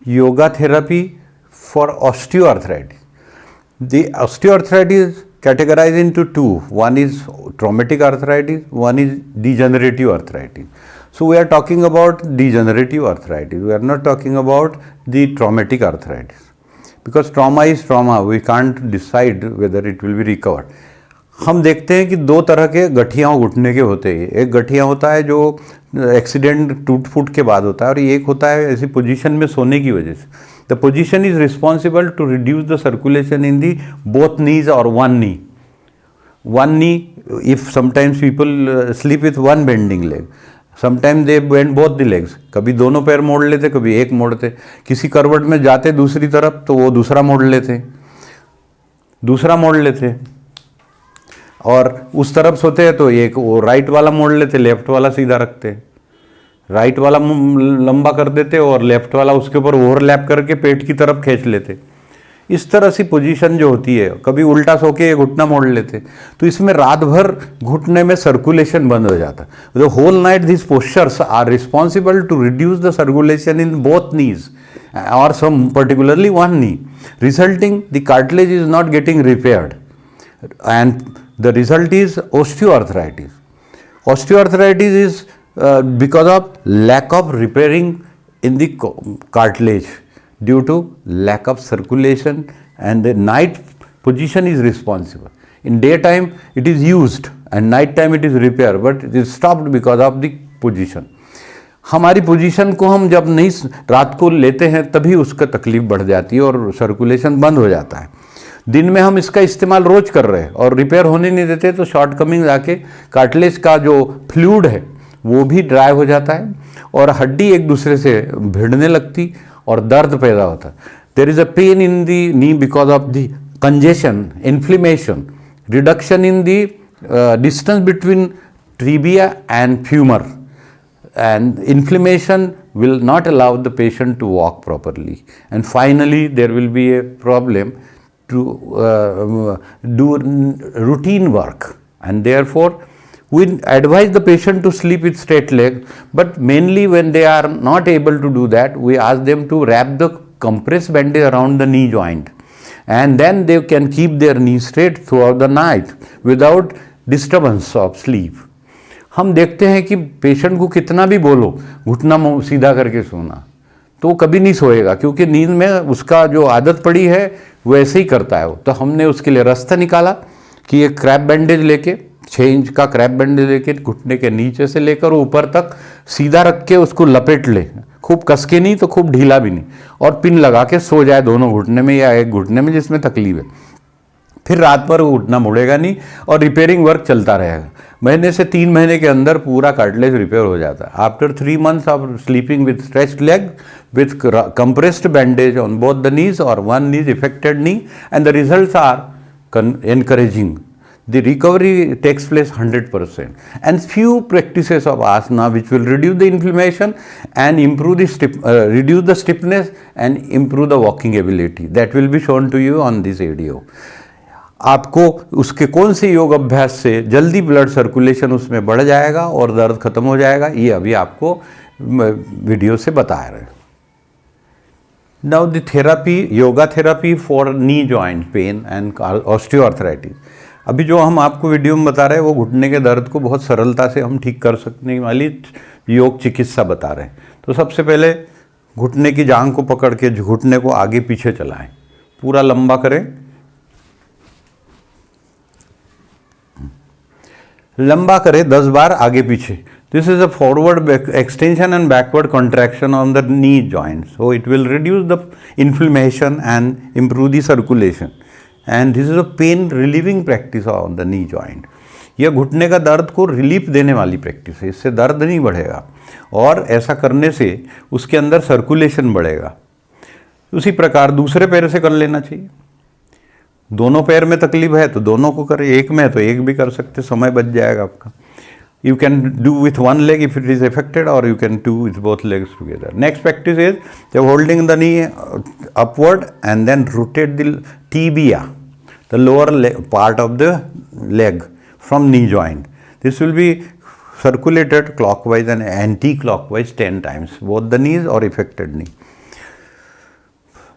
yoga therapy for osteoarthritis. The osteoarthritis is categorized into two. One is traumatic arthritis, one is degenerative arthritis. So we are talking about degenerative arthritis. We are not talking about the traumatic arthritis. Because trauma is trauma, we can't decide whether it will be recovered. हम देखते हैं कि दो तरह के गठियाँ घुटने के होते हैं. एक गठिया होता है जो एक्सीडेंट टूट फूट के बाद होता है, और एक होता है ऐसी पोजीशन में सोने की वजह से. The position is responsible to reduce the circulation in the both knees और one knee. If sometimes people sleep with one bending leg, sometime they bend both the legs. कभी दोनों पैर मोड़ लेते, कभी एक मोड़ते. किसी करवट में जाते दूसरी तरफ तो वो दूसरा मोड़ लेते, और उस तरफ सोते हैं तो एक वो राइट वाला मोड़ लेते, लेफ्ट वाला सीधा रखते. राइट वाला लंबा कर देते और लेफ्ट वाला उसके ऊपर ओवरलैप करके पेट की तरफ खींच लेते. इस तरह सी पोजीशन जो होती है, कभी उल्टा सो के घुटना मोड़ लेते, तो इसमें रात भर घुटने में सर्कुलेशन बंद हो जाता. The whole night this postures are responsible to reduce the circulation in both knees और some particularly one knee, resulting the cartilage is not getting repaired, and the result is osteoarthritis. Osteoarthritis is because of lack of repairing in the cartilage due to lack of circulation, and the night position is responsible. In daytime it is used and night time it is repaired, but it is stopped because of the position. हमारी position को हम जब नहीं रात को लेते हैं तभी उसका तकलीफ बढ़ जाती है और सर्कुलेशन बंद हो जाता है. दिन में हम इसका इस्तेमाल रोज कर रहे हैं और रिपेयर होने नहीं देते, तो शॉर्ट कमिंग आके कार्टिलेज का जो फ्लूइड है वो भी ड्राई हो जाता है और हड्डी एक दूसरे से भिड़ने लगती और दर्द पैदा होता है. There is a pain in the knee because of the congestion, inflammation, reduction in the distance between tibia and femur, and inflammation will not allow the patient to walk properly, and finally there will be a problem to do routine work, and therefore we advise the patient to sleep with straight leg, but mainly when they are not able to do that, we ask them to wrap the compressed bandage around the knee joint, and then they can keep their knee straight throughout the night without disturbance of sleep. हम देखते हैं कि patient को कितना भी बोलो घुटना सीधा करके सोना, तो कभी नहीं सोएगा, क्योंकि नींद में उसका जो आदत पड़ी है वैसे ही करता है वो. तो हमने उसके लिए रास्ता निकाला कि एक क्रैप बैंडेज लेके, 6 इंच का क्रैप बैंडेज लेके घुटने के नीचे से लेकर ऊपर तक सीधा रख के उसको लपेट ले, खूब कस के नहीं तो खूब ढीला भी नहीं, और पिन लगा के सो जाए दोनों घुटने में या एक घुटने में जिसमें तकलीफ है. फिर रात भर वो घुटना मुड़ेगा नहीं और रिपेयरिंग वर्क चलता रहेगा. महीने से 3 महीने के अंदर पूरा कार्टिलेज रिपेयर हो जाता है. After 3 months of sleeping with stretched leg with compressed bandage on both the knees or one knee affected knee, and the results are encouraging. The recovery takes place 100%, and few practices of asana which will reduce the inflammation and improve the reduce the stiffness and improve the walking ability, that will be shown to you on this video. आपको उसके कौन से योग अभ्यास से जल्दी blood circulation उसमें बढ़ जाएगा और दर्द खत्म हो जाएगा, ये अभी आपको वीडियो से बता रहे हैं. Now the therapy, yoga therapy for knee joint pain and osteoarthritis. अभी जो हम आपको वीडियो में बता रहे हैं वो घुटने के दर्द को बहुत सरलता से हम ठीक कर सकने वाली योग चिकित्सा बता रहे हैं. तो सबसे पहले घुटने की जांघ को पकड़ के घुटने को आगे पीछे चलाएं, पूरा लंबा करें, लंबा करें 10 बार आगे पीछे. This is a forward extension and backward contraction on the knee joint, so it will reduce the inflammation and improve the circulation, and this is a pain relieving practice on the knee joint. यह घुटने का दर्द को relief देने वाली practice है, इससे दर्द नहीं बढ़ेगा और ऐसा करने से उसके अंदर सर्कुलेशन बढ़ेगा. उसी प्रकार दूसरे पैर से कर लेना चाहिए. दोनों पैर में तकलीफ है तो दोनों को करें, एक में है तो एक भी कर सकते, समय बच जाएगा आपका. You can do with one leg if it is affected, or you can do with both legs together. Next practice is holding the knee upward and then rotate the tibia, the lower part of the leg from knee joint. This will be circulated clockwise and anti-clockwise 10 times, both the knees or affected knee.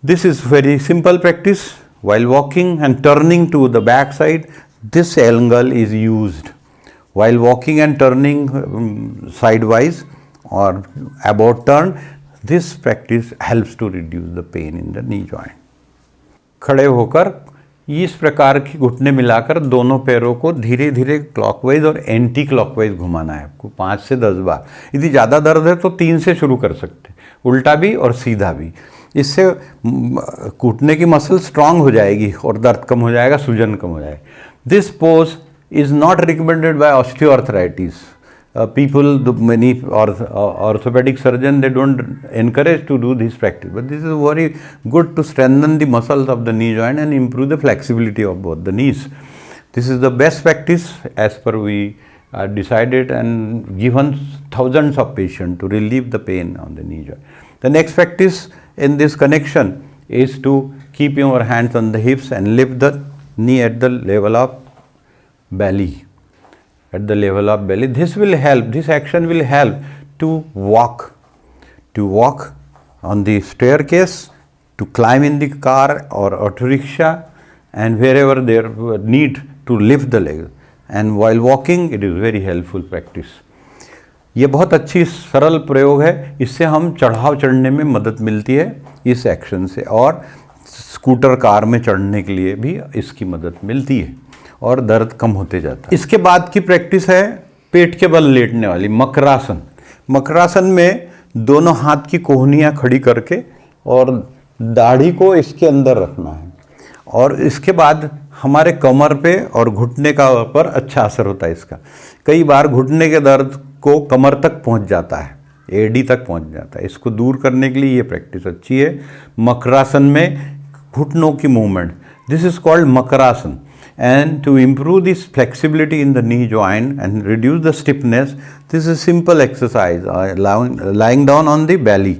This is very simple practice. While walking and turning to the back side, this angle is used. While walking and turning sidewise or about turn, this practice helps to reduce the pain in the knee joint. खड़े होकर इस प्रकार की घुटने मिलाकर दोनों पैरों को धीरे धीरे क्लॉकवाइज और एंटी क्लॉकवाइज घुमाना है आपको 5 से 10 बार। यदि ज़्यादा दर्द है तो 3 से शुरू कर सकते हैं, उल्टा भी और सीधा भी। इससे घुटने की मसल स्ट्रांग हो जाएगी और दर्द कम हो जाएगा, सूजन कम हो जाएगा। This pose is not recommended by osteoarthritis people, many orthopedic surgeon, they don't encourage to do this practice, but this is very good to strengthen the muscles of the knee joint and improve the flexibility of both the knees. This is the best practice as per we decided and given thousands of patients to relieve the pain on the knee joint. The next practice in this connection is to keep your hands on the hips and lift the knee at the level of belly. At the level of belly, this will help, this action will help to walk on the staircase, to climb in the car or auto rickshaw, and wherever there need to lift the leg. And while walking, it is very helpful practice. ये बहुत अच्छी सरल प्रयोग है, इससे हम चढ़ाव चढ़ने में मदद मिलती है इस एक्शन से, और स्कूटर कार में चढ़ने के लिए भी इसकी मदद मिलती है और दर्द कम होते जाता है। इसके बाद की प्रैक्टिस है पेट के बल लेटने वाली मकरासन। मकरासन में दोनों हाथ की कोहनियाँ खड़ी करके और दाढ़ी को इसके अंदर रखना है, और इसके बाद हमारे कमर पे और घुटने का पर अच्छा असर होता है इसका। कई बार घुटने के दर्द को कमर तक पहुंच जाता है, एडी तक पहुंच जाता है। इसको दूर करने के लिए ये प्रैक्टिस अच्छी है। मकरासन में घुटनों की movement, this is called makarasana. And to improve this flexibility in the knee joint and reduce the stiffness, this is a simple exercise, lying down on the belly,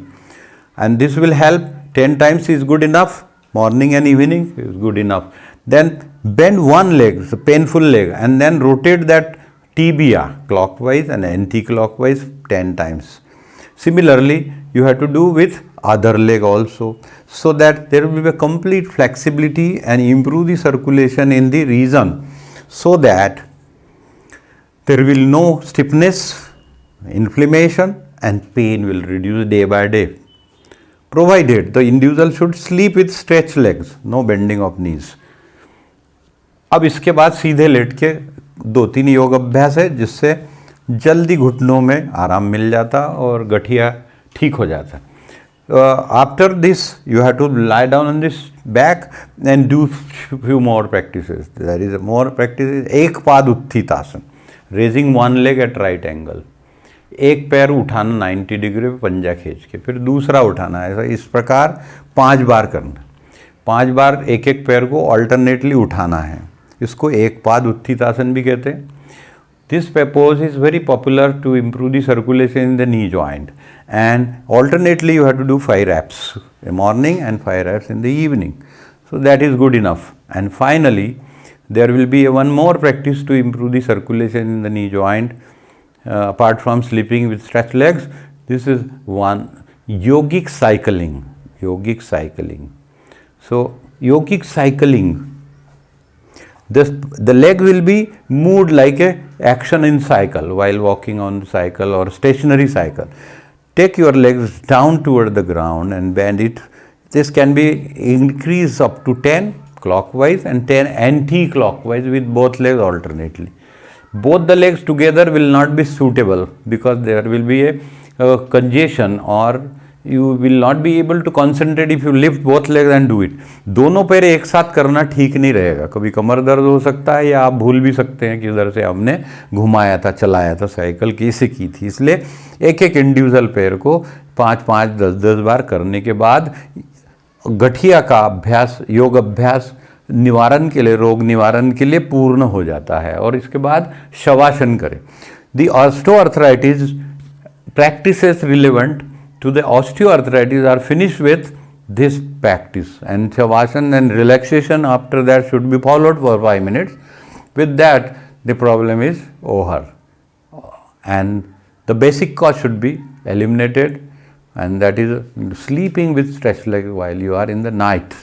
and this will help 10 times is good enough, morning and evening is good enough. Then bend one leg, the painful leg, and then rotate that tibia clockwise and anti-clockwise 10 times. Similarly, you have to do with other leg also, so that there will be a complete flexibility and improve the circulation in the region, so that there will no stiffness, inflammation, and pain will reduce day by day, provided the individual should sleep with stretched legs, no bending of knees. अब इसके बाद सीधे late के 2-3 योग अभ्यास है, जिससे जल्दी घुटनों में आराम मिल जाता और गठिया ठीक हो जाता. After this, you have to lie down on this back and do few more practices. There is more practices. एक पाद उत्थितासन, raising one leg at right angle. एक पैर उठाना 90 डिग्री पे पंजा खींच के, फिर दूसरा उठाना, ऐसा इस प्रकार 5 बार करना. 5 बार एक एक पैर को ऑल्टरनेटली उठाना है. इसको एक पाद उत्थितासन भी कहते हैं. This pose is very popular to improve the circulation in the knee joint, and alternately you have to do 5 reps in the morning and 5 reps in the evening. So that is good enough. And finally, there will be one more practice to improve the circulation in the knee joint, apart from sleeping with stretched legs. This is one, yogic cycling. Yogic cycling. So yogic cycling, the leg will be moved like a action in cycle while walking on cycle or stationary cycle. Take your legs down toward the ground and bend it. This can be increased up to 10 clockwise and 10 anti-clockwise with both legs alternately. Both the legs together will not be suitable because there will be a congestion, or you will not be able to concentrate if you lift both legs and do it. दोनों पैर एक साथ करना ठीक नहीं रहेगा. कभी कमर दर्द हो सकता है, या आप भूल भी सकते हैं कि इधर से हमने घुमाया था, चलाया था साइकिल, कैसे की थी. इसलिए एक एक इंडिविजुअल पैर को 5-5, 10-10 बार करने के बाद गठिया का अभ्यास, योग अभ्यास निवारण के लिए, रोग निवारण के लिए पूर्ण हो जाता है. और इसके बाद शवासन करें. The osteoarthritis practices relevant to the osteoarthritis are finished with this practice, and shavasana and relaxation after that should be followed for 5 minutes. With that, the problem is over and the basic cause should be eliminated, and that is sleeping with stretched leg while you are in the night.